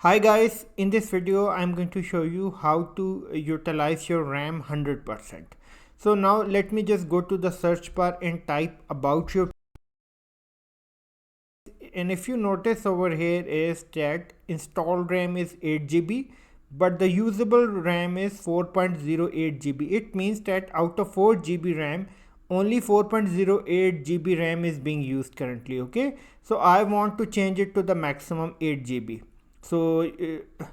Hi guys, in this video I'm going to show you how to utilize your RAM 100%. So now let me just go to the search bar and type about your, and if you notice over here is that installed RAM is 8 GB but the usable RAM is 4.08 GB. It means that out of 4 GB RAM only 4.08 GB RAM is being used currently. Okay, so I want to change it to the maximum 8 GB. So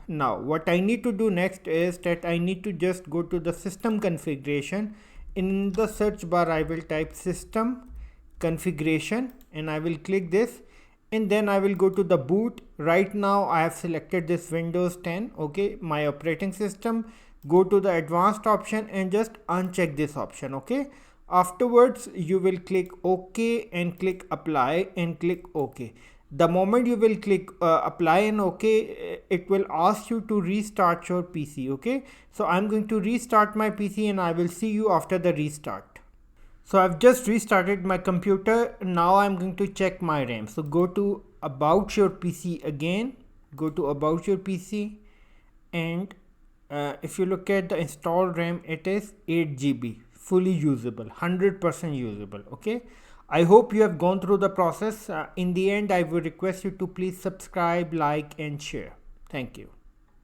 now what I need to do next is that I need to just go to the system configuration. In the search bar I will type system configuration and I will click this, and then I will go to the boot. Right now I have selected this Windows 10, okay, my operating system. Go to the advanced option and just uncheck this option. Okay, afterwards you will click OK and click apply and click OK. The moment you will click apply and OK, it will ask you to restart your PC. Okay, so I'm going to restart my PC and I will see you after the restart. So I've just restarted my computer. Now I'm going to check my RAM. So go to about your PC again, go to about your PC, and if you look at the installed RAM, it is 8 GB, fully usable, 100% usable. Okay, I hope you have gone through the process. In the end, I would request you to please subscribe, like and share. Thank you.